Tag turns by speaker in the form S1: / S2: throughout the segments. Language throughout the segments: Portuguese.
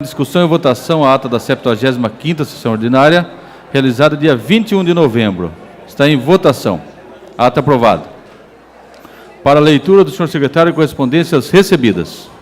S1: Discussão e votação a ata da 75ª sessão ordinária, realizada dia 21 de novembro. Está em votação. Ata aprovada. Para a leitura do senhor secretário, correspondências recebidas.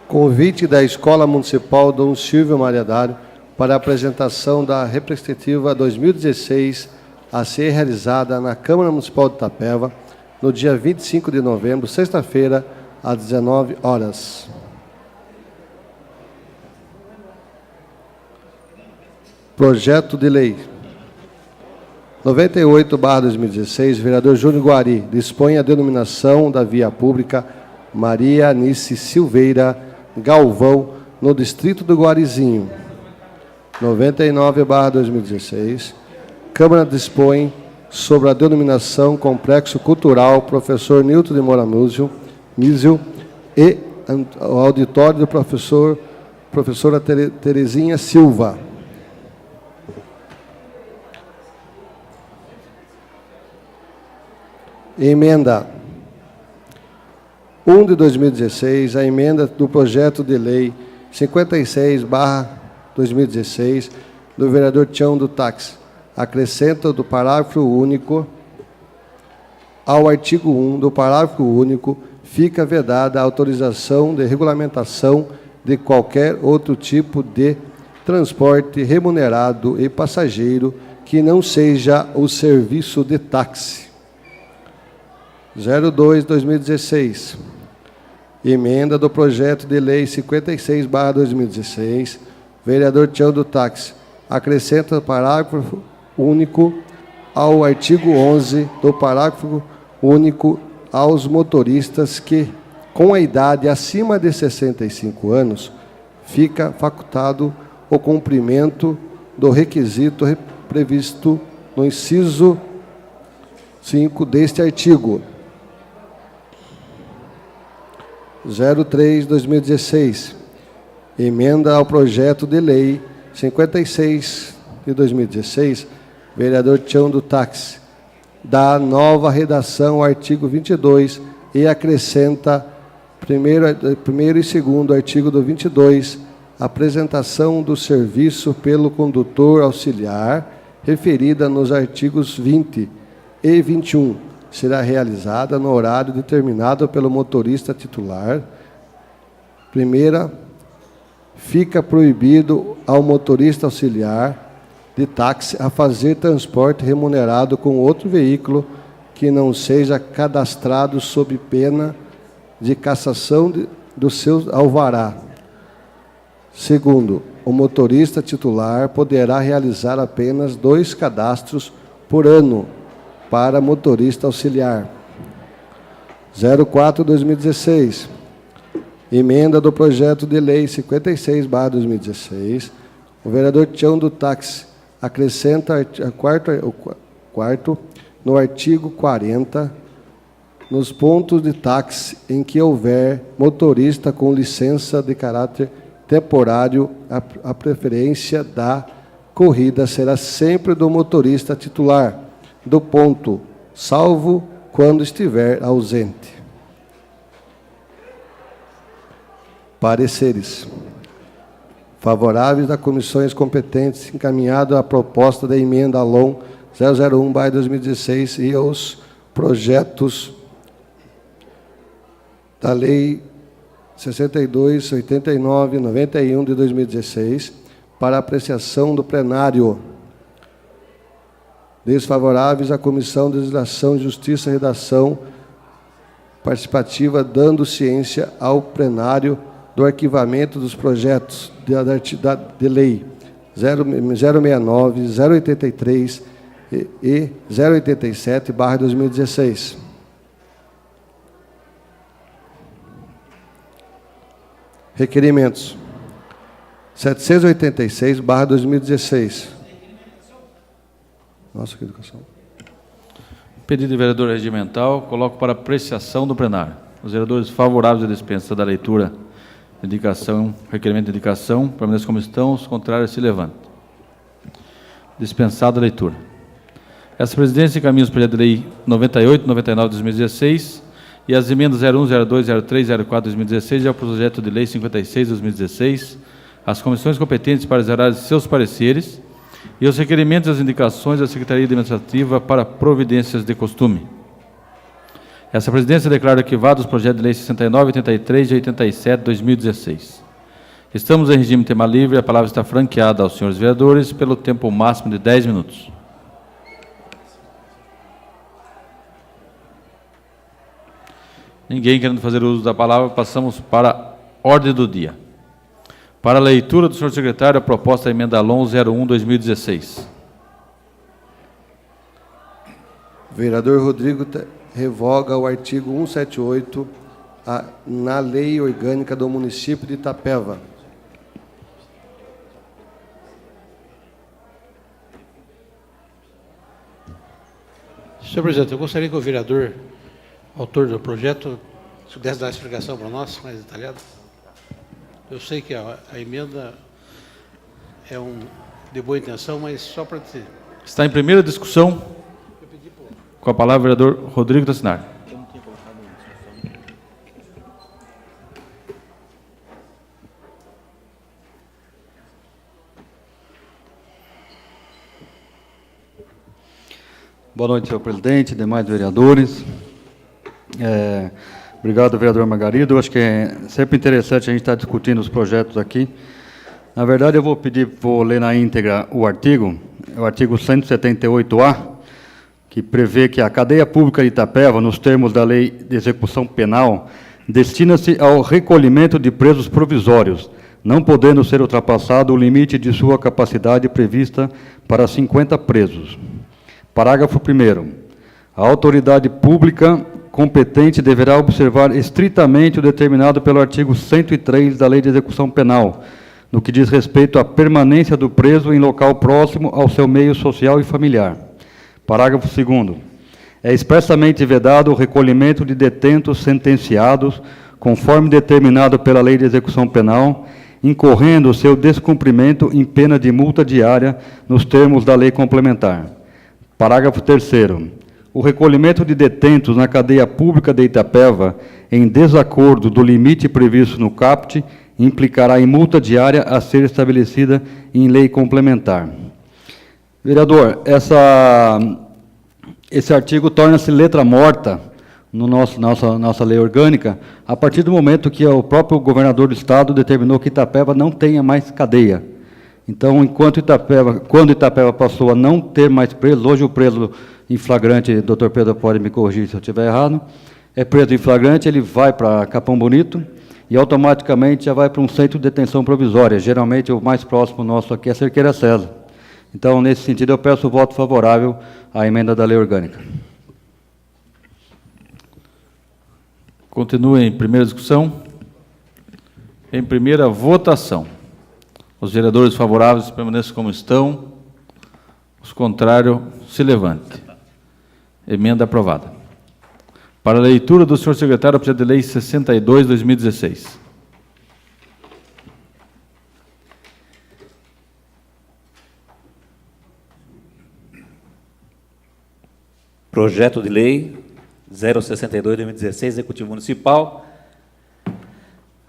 S2: Convite da Escola Municipal Dom Silvio Maria Dário para a apresentação da representativa 2016 a ser realizada na Câmara Municipal de Itapeva, no dia 25 de novembro, sexta-feira, às 19 horas. Projeto de Lei 98/2016, vereador Júnior Guari, dispõe a denominação da via pública Maria Anice Silveira Galvão, no distrito do Guarizinho. 99/2016, Câmara dispõe sobre a denominação Complexo Cultural Professor Nilton de Moura Mísio e o auditório do professora Terezinha Silva. Emenda 1 de 2016, a emenda do projeto de lei 56/2016, do vereador Tião do Táxi, acrescenta do parágrafo único ao artigo 1 do parágrafo único, fica vedada a autorização de regulamentação de qualquer outro tipo de transporte remunerado e passageiro que não seja o serviço de táxi. 02/2016. Emenda do projeto de lei 56/2016, vereador Tião do Táxi, acrescenta parágrafo único ao artigo 11 do parágrafo único aos motoristas que, com a idade acima de 65 anos, fica facultado o cumprimento do requisito previsto no inciso 5 deste artigo. 03/2016, emenda ao projeto de lei 56 de 2016, vereador Tião do Táxi, dá nova redação ao artigo 22 e acrescenta primeiro e segundo artigo do 22, apresentação do serviço pelo condutor auxiliar, referida nos artigos 20 e 21, será realizada no horário determinado pelo motorista titular. Primeira, fica proibido ao motorista auxiliar de táxi a fazer transporte remunerado com outro veículo que não seja cadastrado sob pena de cassação do seu alvará. Segundo, o motorista titular poderá realizar apenas 2 cadastros por ano para motorista auxiliar. 04/2016. Emenda do projeto de lei 56/2016. O vereador Tião do Táxi acrescenta o quarto no artigo 40, nos pontos de táxi em que houver motorista com licença de caráter temporário, a preferência da corrida será sempre do motorista titular do ponto, salvo quando estiver ausente. Pareceres favoráveis das comissões competentes, encaminhado a proposta da emenda LOM 001/2016 e aos projetos da Lei 62, 89, 91 de 2016 para apreciação do plenário. Desfavoráveis à Comissão de Legislação, Justiça e Redação participativa, dando ciência ao plenário do arquivamento dos projetos de lei 069, 083 e 087/2016. Requerimentos 786/2016. Nossa, que educação.
S1: Pedido do vereador regimental, coloco para apreciação do plenário. Os vereadores favoráveis à dispensa da leitura, requerimento de indicação, permaneçam como estão, os contrários se levantem. Dispensada a leitura. Essa presidência encaminha os projetos de lei 98, 99 de 2016 e as emendas 01, 02, 03, 04 de 2016 e ao projeto de lei 56 de 2016, as comissões competentes para examinar seus pareceres e os requerimentos e as indicações da Secretaria Administrativa para providências de costume. Essa presidência declara arquivados os projetos de lei 69, 83 e 87 de 2016. Estamos em regime de tema livre, a palavra está franqueada aos senhores vereadores pelo tempo máximo de 10 minutos. Ninguém querendo fazer uso da palavra, passamos para a ordem do dia. Para a leitura do senhor secretário, a proposta da emenda LON 01/2016.
S2: Vereador Rodrigo revoga o artigo 178 na Lei Orgânica do Município de Itapeva.
S3: Senhor presidente, eu gostaria que o vereador, autor do projeto, pudesse dar uma explicação para nós, mais detalhada. Eu sei que a emenda é de boa intenção, mas só para dizer.
S1: Está em primeira discussão. Com a palavra, o vereador Rodrigo Tassinari.
S4: Boa noite, senhor presidente, demais vereadores. Obrigado, vereador Margarido. Eu acho que é sempre interessante a gente estar discutindo os projetos aqui. Na verdade, eu vou ler na íntegra o artigo 178A, que prevê que a cadeia pública de Itapeva, nos termos da Lei de Execução Penal, destina-se ao recolhimento de presos provisórios, não podendo ser ultrapassado o limite de sua capacidade prevista para 50 presos. Parágrafo 1º. A autoridade pública competente deverá observar estritamente o determinado pelo artigo 103 da Lei de Execução Penal, no que diz respeito à permanência do preso em local próximo ao seu meio social e familiar. Parágrafo 2º. É expressamente vedado o recolhimento de detentos sentenciados, conforme determinado pela Lei de Execução Penal, incorrendo o seu descumprimento em pena de multa diária nos termos da lei complementar. Parágrafo 3º. O recolhimento de detentos na cadeia pública de Itapeva, em desacordo do limite previsto no caput, implicará em multa diária a ser estabelecida em lei complementar. Vereador, esse artigo torna-se letra morta no nossa lei orgânica, a partir do momento que o próprio governador do Estado determinou que Itapeva não tenha mais cadeia. Então, quando Itapeva passou a não ter mais presos, hoje o preso em flagrante, doutor Pedro pode me corrigir se eu estiver errado, é preso em flagrante, ele vai para Capão Bonito e automaticamente já vai para um centro de detenção provisória. Geralmente o mais próximo nosso aqui é Cerqueira César. Então, nesse sentido, eu peço o voto favorável à emenda da lei orgânica.
S1: Continua em primeira discussão. Em primeira votação. Os vereadores favoráveis permaneçam como estão. Os contrários, se levante. Emenda aprovada. Para a leitura do senhor secretário, o projeto de lei 62/2016.
S5: Projeto de lei 062/2016, Executivo Municipal,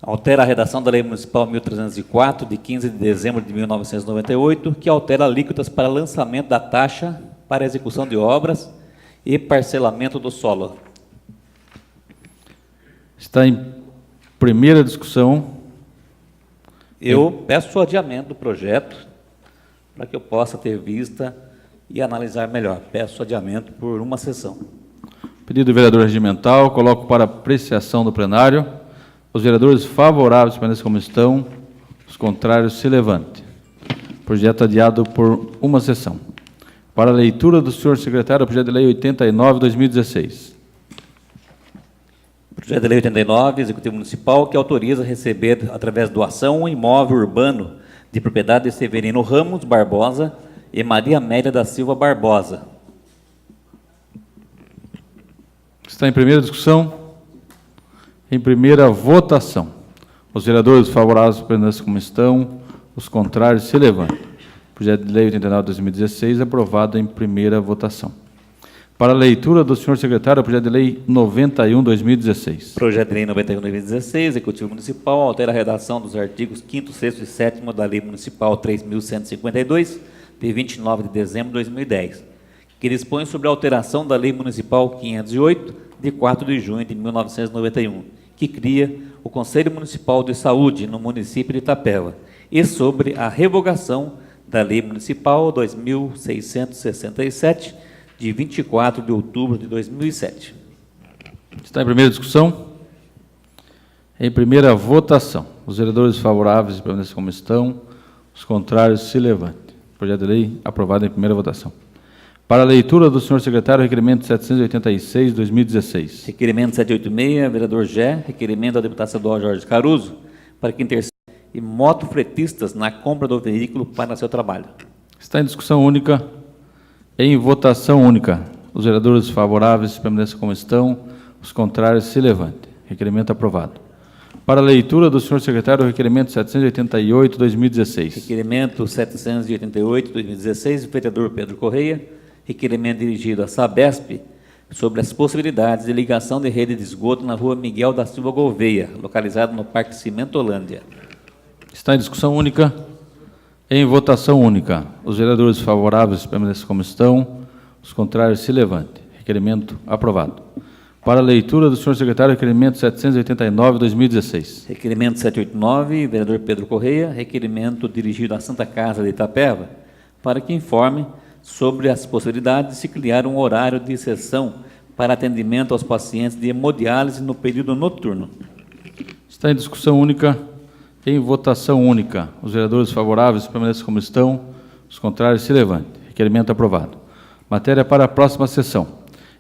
S5: altera a redação da Lei Municipal 1304, de 15 de dezembro de 1998, que altera alíquotas para lançamento da taxa para execução de obras e parcelamento do solo.
S1: Está em primeira discussão.
S5: Eu peço o adiamento do projeto para que eu possa ter vista e analisar melhor. Peço adiamento por uma sessão.
S1: Pedido do vereador regimental, coloco para apreciação do plenário. Os vereadores favoráveis permaneçam como estão, os contrários se levantem. Projeto adiado por uma sessão. Para a leitura do senhor secretário, o projeto de lei 89/2016.
S5: Projeto de lei 89, Executivo Municipal, que autoriza receber, através de doação, um imóvel urbano de propriedade de Severino Ramos Barbosa e Maria Amélia da Silva Barbosa.
S1: Está em primeira discussão. Em primeira votação. Os vereadores favoráveis permaneçam como estão. Os contrários se levantam. Projeto de Lei 89 de 2016, aprovado em primeira votação. Para a leitura do senhor secretário, o projeto de Lei 91 de 2016.
S5: Projeto de Lei 91 de 2016, Executivo Municipal, altera a redação dos artigos 5º, 6º e 7º da Lei Municipal 3.152, de 29 de dezembro de 2010, que dispõe sobre a alteração da Lei Municipal 508, de 4 de junho de 1991, que cria o Conselho Municipal de Saúde no município de Itapeva, e sobre a revogação da Lei Municipal 2.667, de 24 de outubro de 2007.
S1: Está em primeira discussão. Em primeira votação. Os vereadores favoráveis permaneçam como estão. Os contrários se levantem. Projeto de lei aprovado em primeira votação. Para a leitura do senhor secretário, requerimento 786, 2016.
S5: Requerimento 786, vereador Gé, requerimento da deputada estadual Jorge Caruso, para que interceda e motofretistas na compra do veículo para seu trabalho.
S1: Está em discussão única. Em votação única. Os vereadores favoráveis permaneçam como estão. Os contrários se levantem. Requerimento aprovado. Para a leitura do senhor secretário, o requerimento 788, 2016.
S5: Requerimento 788, 2016, vereador Pedro Correia. Requerimento dirigido à Sabesp sobre as possibilidades de ligação de rede de esgoto na rua Miguel da Silva Gouveia, localizado no Parque Cimentolândia.
S1: Está em discussão única. Em votação única. Os vereadores favoráveis permaneçam como estão. Os contrários se levantem. Requerimento aprovado. Para a leitura do senhor secretário, requerimento 789, 2016.
S5: Requerimento 789, vereador Pedro Correia. Requerimento dirigido à Santa Casa de Itapeva, para que informe sobre as possibilidades de se criar um horário de sessão para atendimento aos pacientes de hemodiálise no período noturno.
S1: Está em discussão única. Em votação única. Os vereadores favoráveis permaneçam como estão. Os contrários se levantem. Requerimento aprovado. Matéria para a próxima sessão.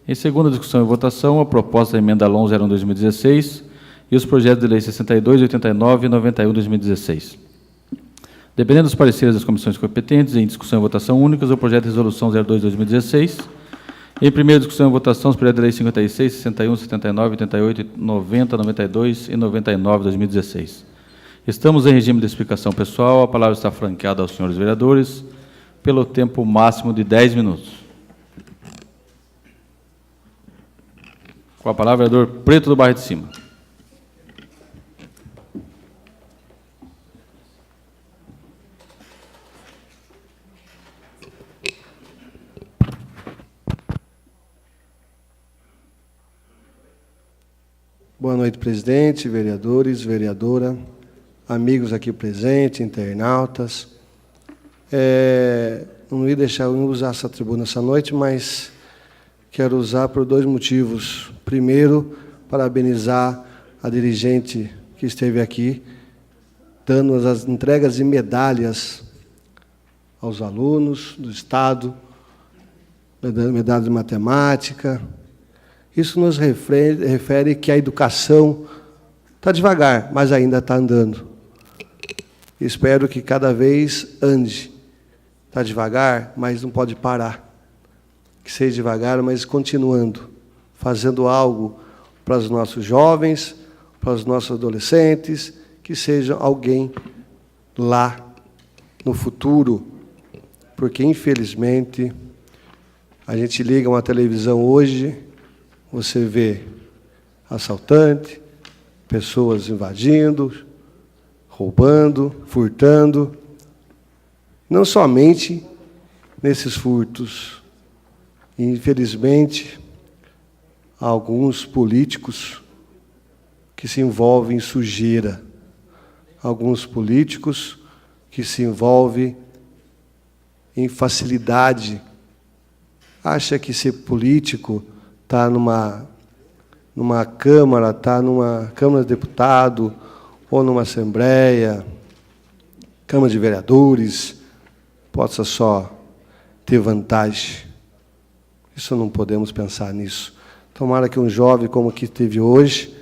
S1: Em segunda discussão e votação, a proposta da emenda LON 01/2016 e os projetos de lei 62, 89 e 91 2016. Dependendo dos pareceres das comissões competentes, em discussão e votação únicas, o projeto de resolução 02/2016. Em primeira discussão e votação, os projetos de lei 56, 61, 79, 88, 90, 92 e 99 2016. Estamos em regime de explicação pessoal. A palavra está franqueada aos senhores vereadores pelo tempo máximo de 10 minutos. Com a palavra, vereador Preto do Bairro de Cima.
S2: Boa noite, presidente, vereadores, vereadora, amigos aqui presentes, internautas. Não ia deixar eu usar essa tribuna essa noite, mas quero usar por dois motivos. Primeiro, parabenizar a dirigente que esteve aqui, dando as entregas de medalhas aos alunos do Estado, medalha de matemática. Isso nos refere que a educação está devagar, mas ainda está andando. Espero que cada vez ande. Está devagar, mas não pode parar. Que seja devagar, mas continuando, fazendo algo para os nossos jovens, para os nossos adolescentes, que seja alguém lá no futuro, porque, infelizmente, a gente liga uma televisão hoje, você vê assaltante, pessoas invadindo, roubando, furtando. Não somente nesses furtos. Infelizmente, há alguns políticos que se envolvem em sujeira. Alguns políticos que se envolvem em facilidade. Acha que ser político está numa Câmara, está numa Câmara de Deputado, ou numa Assembleia, Câmara de Vereadores, possa só ter vantagem. Isso não podemos pensar nisso. Tomara que um jovem como que teve hoje,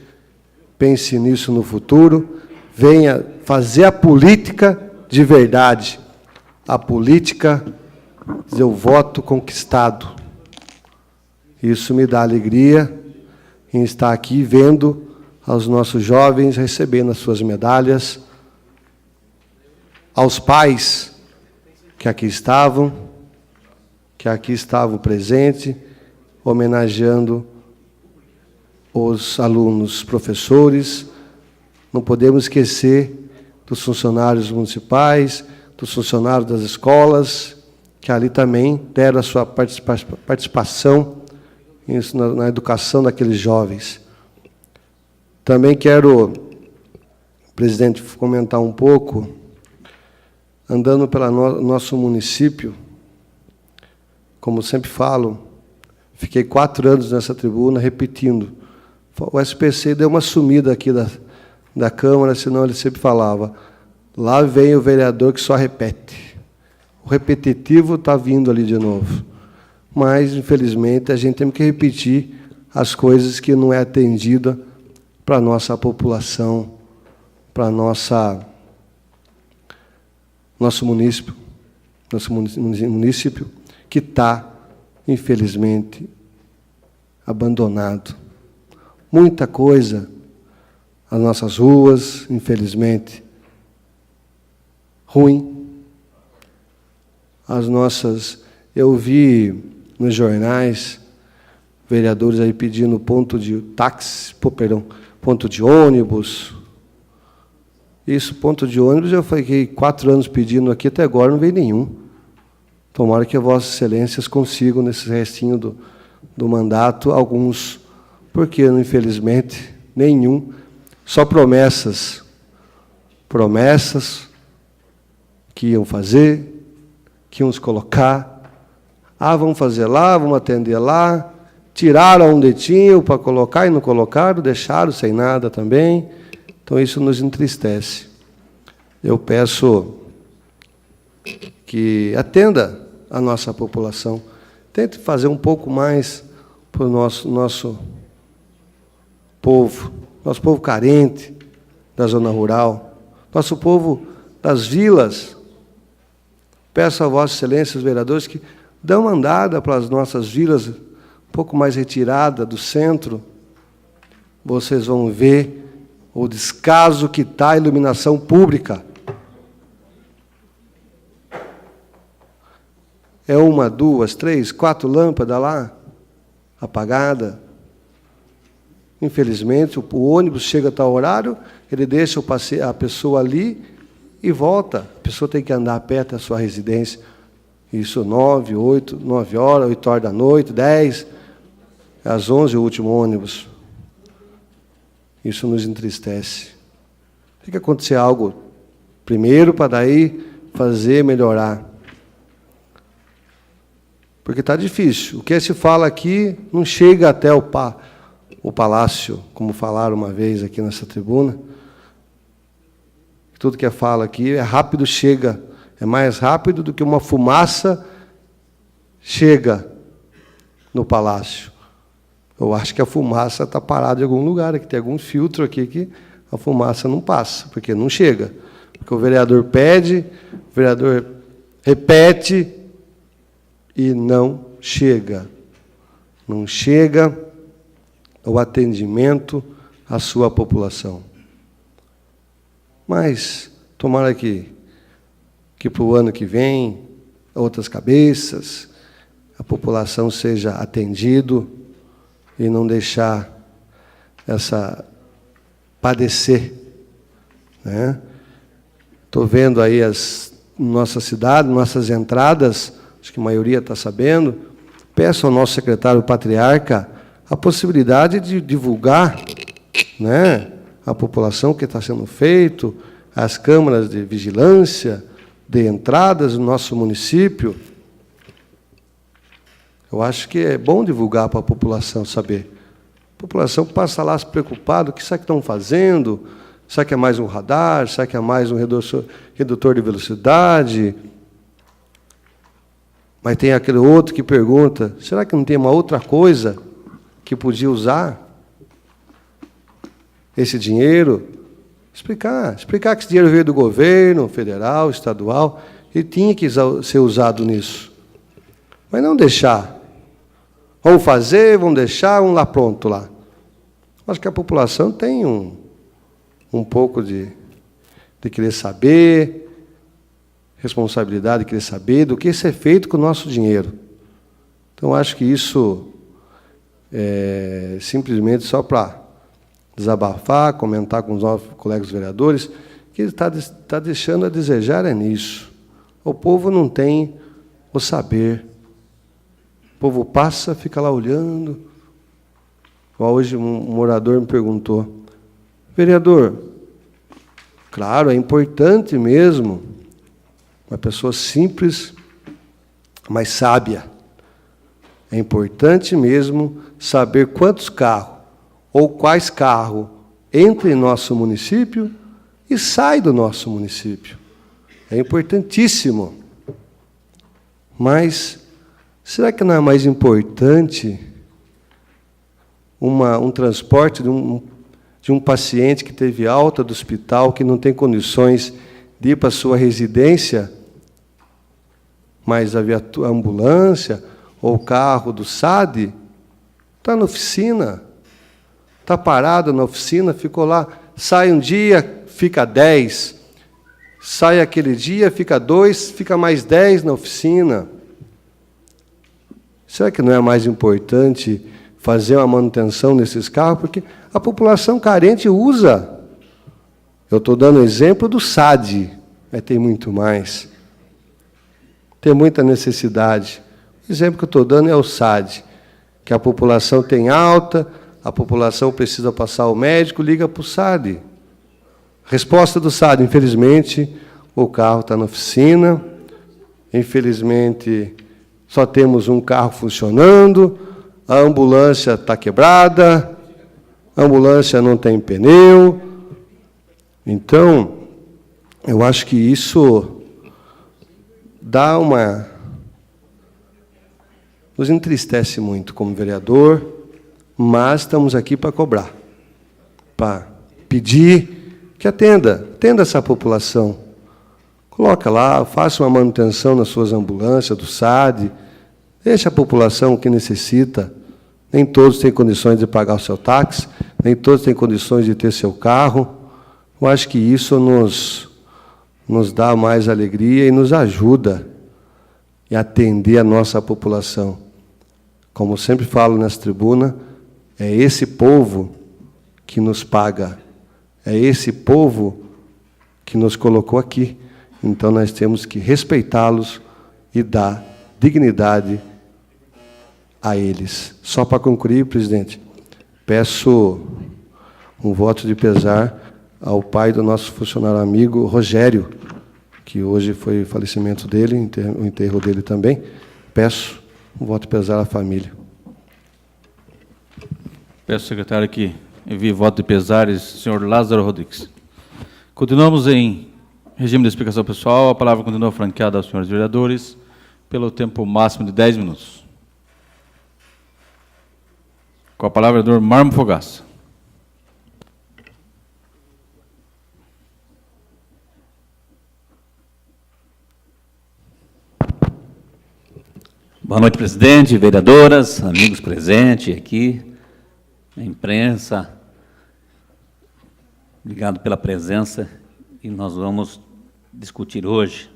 S2: pense nisso no futuro, venha fazer a política de verdade. A política do voto conquistado. Isso me dá alegria, em estar aqui vendo aos nossos jovens recebendo as suas medalhas, aos pais que aqui estavam presentes, homenageando os alunos, professores. Não podemos esquecer dos funcionários municipais, dos funcionários das escolas, que ali também deram a sua participação na educação daqueles jovens. Também quero, presidente, comentar um pouco, andando pelo nosso município, como sempre falo, fiquei 4 anos nessa tribuna repetindo. O SPC deu uma sumida aqui da Câmara, senão ele sempre falava, lá vem o vereador que só repete. O repetitivo está vindo ali de novo. Mas, infelizmente, a gente tem que repetir as coisas que não é atendida para a nossa população, para nosso município, que está, infelizmente, abandonado. Muita coisa, as nossas ruas, infelizmente, ruim. As nossas... Eu vi nos jornais vereadores aí pedindo ponto de táxi, ponto de ônibus. Isso, ponto de ônibus, eu fiquei 4 anos pedindo aqui, até agora não veio nenhum. Tomara que Vossas Excelências consigam, nesse restinho do mandato, alguns, porque, infelizmente, nenhum. Só promessas. Promessas que iam fazer, que iam se colocar. Ah, vamos fazer lá, vamos atender lá. Tiraram onde tinham para colocar e não colocaram, deixaram sem nada também. Então, isso nos entristece. Eu peço que atenda a nossa população. Tente fazer um pouco mais para o nosso povo carente da zona rural, nosso povo das vilas. Peço a Vossas Excelências, vereadores, que dão uma andada para as nossas vilas, um pouco mais retirada do centro. Vocês vão ver o descaso que está a iluminação pública. É 1, 2, 3, 4 lâmpadas lá, apagada. Infelizmente, o ônibus chega a tal horário, ele deixa a pessoa ali e volta. A pessoa tem que andar perto da sua residência. Isso 9, 8, 9 horas, 8 horas da noite, 10, às 11 o último ônibus. Isso nos entristece. Tem que acontecer algo primeiro para daí fazer melhorar. Porque está difícil. O que se fala aqui não chega até o palácio, como falaram uma vez aqui nessa tribuna. Tudo que fala aqui é rápido, chega. É mais rápido do que uma fumaça chega no palácio. Eu acho que a fumaça está parada em algum lugar, que tem algum filtro aqui que a fumaça não passa, porque não chega. Porque o vereador pede, o vereador repete e não chega. Não chega o atendimento à sua população. Mas, tomara que para o ano que vem, outras cabeças, a população seja atendido e não deixar padecer. Né? Estou vendo aí nossa cidade, nossas entradas, acho que a maioria está sabendo. Peço ao nosso secretário patriarca a possibilidade de divulgar, né, a população o que está sendo feito, as câmaras de vigilância, de entradas no nosso município. Eu acho que é bom divulgar para a população saber. A população passa lá se preocupada, o que será que estão fazendo? Será que é mais um radar? Será que é mais um redutor de velocidade? Mas tem aquele outro que pergunta, será que não tem uma outra coisa que podia usar esse dinheiro? Explicar que esse dinheiro veio do governo federal, estadual, e tinha que ser usado nisso. Mas não deixar. Vamos fazer, vamos deixar, vamos lá pronto lá. Acho que a população tem um pouco de querer saber, responsabilidade de querer saber do que isso é feito com o nosso dinheiro. Então, acho que isso é simplesmente só para desabafar, comentar com os nossos colegas vereadores, que ele está deixando a desejar nisso. O povo não tem o saber. O povo passa, fica lá olhando. Hoje um morador me perguntou, vereador, claro, é importante mesmo, uma pessoa simples, mas sábia. É importante mesmo saber quantos carros ou quais carros entram em nosso município e saem do nosso município. É importantíssimo. Mas será que não é mais importante um transporte de um paciente que teve alta do hospital, que não tem condições de ir para a sua residência, mas a ambulância ou o carro do SAD está na oficina, está parado na oficina, ficou lá, sai um dia, fica 10, sai aquele dia, fica 2, fica mais 10 na oficina. Será que não é mais importante fazer uma manutenção desses carros? Porque a população carente usa. Eu estou dando exemplo do SAD, mas tem muito mais. Tem muita necessidade. O exemplo que eu estou dando é o SAD, que a população tem alta, a população precisa passar ao médico, liga para o SAD. Resposta do SAD, infelizmente, o carro está na oficina, infelizmente, só temos um carro funcionando, a ambulância está quebrada, a ambulância não tem pneu. Então, eu acho que isso nos entristece muito como vereador, mas estamos aqui para cobrar, para pedir que atenda essa população. Coloca lá, faça uma manutenção nas suas ambulâncias, do SAD, deixe a população que necessita. Nem todos têm condições de pagar o seu táxi, nem todos têm condições de ter seu carro. Eu acho que isso nos dá mais alegria e nos ajuda a atender a nossa população. Como sempre falo nessa tribuna, é esse povo que nos paga, é esse povo que nos colocou aqui. Então, nós temos que respeitá-los e dar dignidade a eles. Só para concluir, presidente, peço um voto de pesar ao pai do nosso funcionário amigo, Rogério, que hoje foi o falecimento dele, o enterro dele também. Peço um voto de pesar à família.
S1: Peço ao secretário que envie voto de pesares, senhor Lázaro Rodrigues. Continuamos em regime de explicação pessoal. A palavra continua franqueada aos senhores vereadores pelo tempo máximo de 10 minutos. Com a palavra, o vereador Marmo Fogaça.
S5: Boa noite, presidente, vereadoras, amigos presentes aqui, a imprensa. Obrigado pela presença e nós vamos discutir hoje.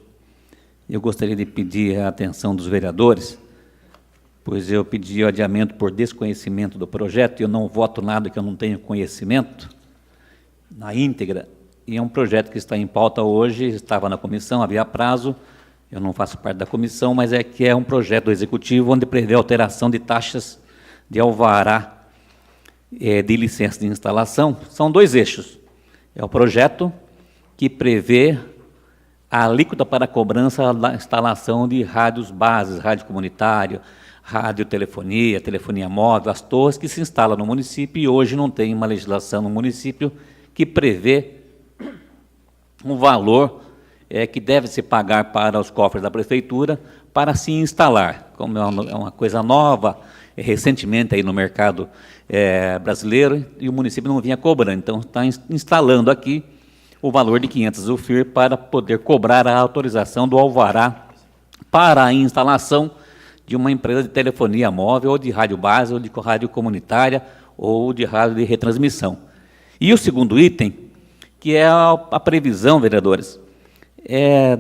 S5: Eu gostaria de pedir a atenção dos vereadores, pois eu pedi o adiamento por desconhecimento do projeto e eu não voto nada que eu não tenha conhecimento na íntegra. E é um projeto que está em pauta hoje, estava na comissão, havia prazo. Eu não faço parte da comissão, mas é um projeto do Executivo onde prevê alteração de taxas de alvará de licença de instalação. São 2 eixos. É o projeto que prevê a alíquota para a cobrança da instalação de rádios bases, rádio comunitário, radiotelefonia, telefonia móvel, as torres que se instalam no município e hoje não tem uma legislação no município que prevê um valor que deve se pagar para os cofres da prefeitura para se instalar. Como é uma coisa nova, recentemente aí no mercado brasileiro, e o município não vinha cobrando. Então, está instalando aqui o valor de 500 UFIR para poder cobrar a autorização do alvará para a instalação de uma empresa de telefonia móvel, ou de rádio base, ou de rádio comunitária, ou de rádio de retransmissão. E o segundo item, que é a previsão, vereadores,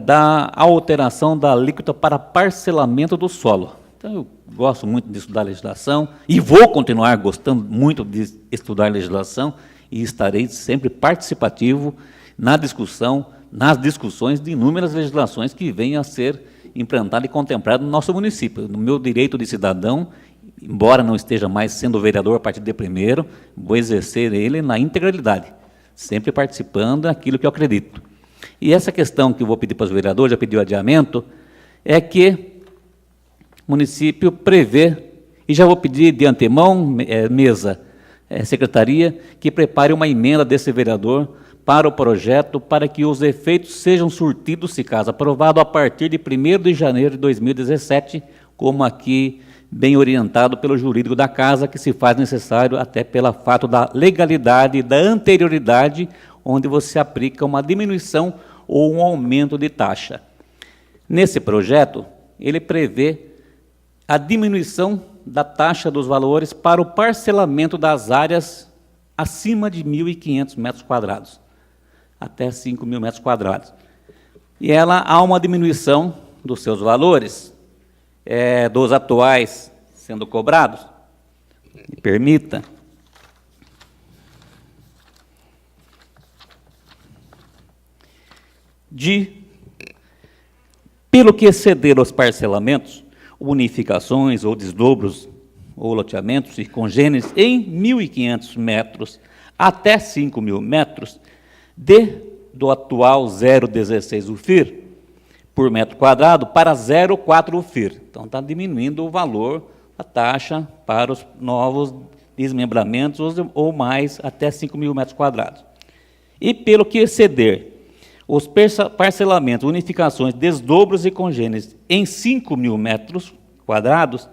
S5: da alteração da alíquota para parcelamento do solo. Então, eu gosto muito de estudar legislação e vou continuar gostando muito de estudar legislação e estarei sempre participativo na discussão, nas discussões de inúmeras legislações que venham a ser implantadas e contempladas no nosso município. No meu direito de cidadão, embora não esteja mais sendo vereador a partir de 1º, vou exercer ele na integralidade, sempre participando daquilo que eu acredito. E essa questão que eu vou pedir para os vereadores, já pedi o adiamento, é que o município prevê, e já vou pedir de antemão, mesa, secretaria, que prepare uma emenda desse vereador para o projeto, para que os efeitos sejam surtidos, se caso aprovado, a partir de 1º de janeiro de 2017, como aqui bem orientado pelo jurídico da casa, que se faz necessário até pelo fato da legalidade, da anterioridade, onde você aplica uma diminuição ou um aumento de taxa. Nesse projeto, ele prevê a diminuição da taxa dos valores para o parcelamento das áreas acima de 1.500 metros quadrados, até 5.000 metros quadrados. E ela há uma diminuição dos seus valores, dos atuais sendo cobrados. Me permita. Pelo que exceder os parcelamentos, unificações ou desdobros ou loteamentos e congêneres em 1.500 metros até 5.000 metros do atual 0,16 UFIR por metro quadrado para 0,4 UFIR. Então, está diminuindo o valor, a taxa para os novos desmembramentos ou mais até 5.000 metros quadrados. E pelo que exceder os parcelamentos, unificações, desdobros e congêneres em 5.000 metros quadrados,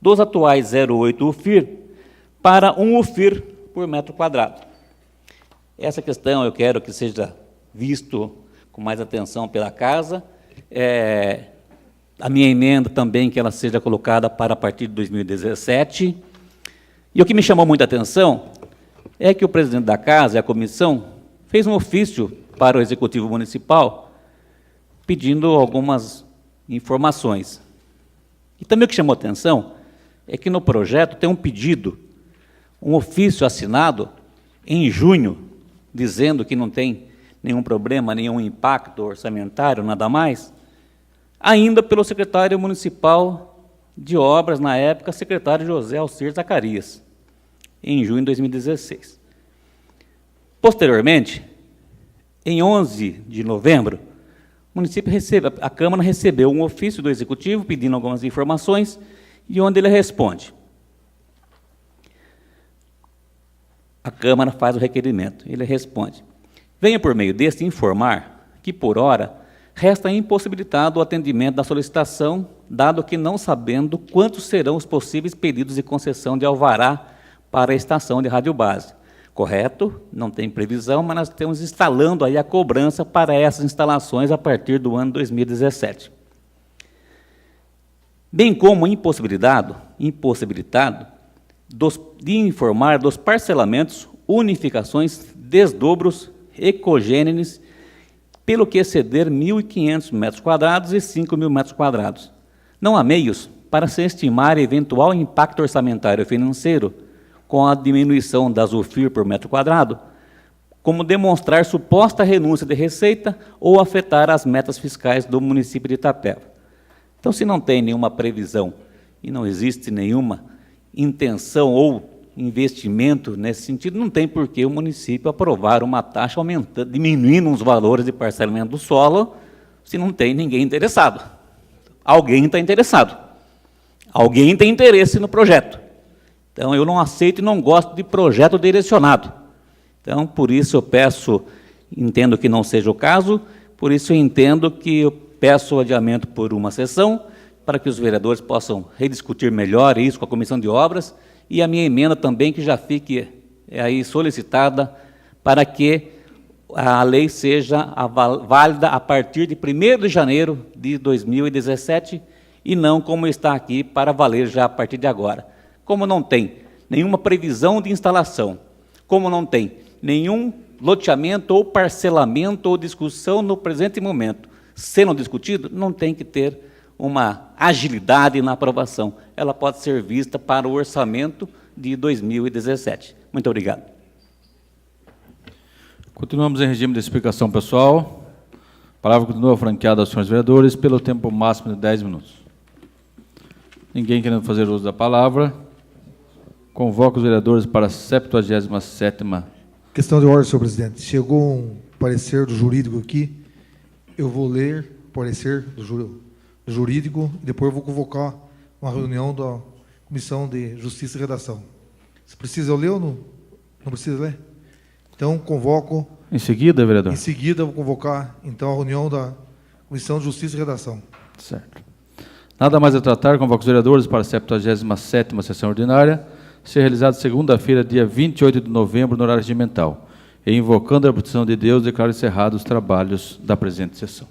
S5: dos atuais 0,8 UFIR, para 1 UFIR por metro quadrado. Essa questão eu quero que seja visto com mais atenção pela casa. A minha emenda também, que ela seja colocada para a partir de 2017. E o que me chamou muita atenção é que o presidente da casa e a comissão fez um ofício para o Executivo Municipal, pedindo algumas informações. E também o que chamou atenção é que no projeto tem um pedido, um ofício assinado em junho, dizendo que não tem nenhum problema, nenhum impacto orçamentário, nada mais, ainda pelo secretário municipal de obras, na época, secretário José Alcir Zacarias, em junho de 2016. Posteriormente, em 11 de novembro, a Câmara recebeu um ofício do Executivo pedindo algumas informações e onde ele responde. A Câmara faz o requerimento, ele responde: venha por meio deste informar que, por hora, resta impossibilitado o atendimento da solicitação, dado que não sabendo quantos serão os possíveis pedidos de concessão de alvará para a estação de rádio base. Correto? Não tem previsão, mas nós estamos instalando aí a cobrança para essas instalações a partir do ano 2017. Bem como impossibilitado de informar dos parcelamentos, unificações, desdobros e cogêneres, pelo que exceder 1.500 metros quadrados e 5.000 metros quadrados. Não há meios para se estimar eventual impacto orçamentário e financeiro com a diminuição das UFIR por metro quadrado, como demonstrar suposta renúncia de receita ou afetar as metas fiscais do município de Itapeva. Então, se não tem nenhuma previsão e não existe nenhuma intenção ou investimento nesse sentido, não tem por que o município aprovar uma taxa aumentando, diminuindo os valores de parcelamento do solo, se não tem ninguém interessado. Alguém está interessado. Alguém tem interesse no projeto. Então, eu não aceito e não gosto de projeto direcionado. Então, por isso eu entendo que não seja o caso, por isso eu peço o adiamento por uma sessão, para que os vereadores possam rediscutir melhor isso com a Comissão de Obras, e a minha emenda também, que já fique aí solicitada, para que a lei seja válida a partir de 1º de janeiro de 2017, e não como está aqui, para valer já a partir de agora. Como não tem nenhuma previsão de instalação. Como não tem nenhum loteamento ou parcelamento ou discussão no presente momento sendo discutido, não tem que ter uma agilidade na aprovação. Ela pode ser vista para o orçamento de 2017. Muito obrigado.
S1: Continuamos em regime de explicação pessoal. A palavra continua franqueada aos senhores vereadores pelo tempo máximo de 10 minutos. Ninguém querendo fazer uso da palavra. Convoco os vereadores para a 77ª.
S6: Questão de ordem, senhor presidente. Chegou um parecer do jurídico aqui. Eu vou ler o parecer do jurídico e depois eu vou convocar uma reunião da Comissão de Justiça e Redação. Se precisa eu ler ou não? Não precisa ler? Então, convoco...
S1: Em seguida, vereador?
S6: Em seguida, eu vou convocar, então, a reunião da Comissão de Justiça e Redação.
S1: Certo. Nada mais a tratar, convoco os vereadores para a 77ª sessão ordinária, ser realizada segunda-feira, dia 28 de novembro, no horário regimental. E invocando a proteção de Deus, declaro encerrados os trabalhos da presente sessão.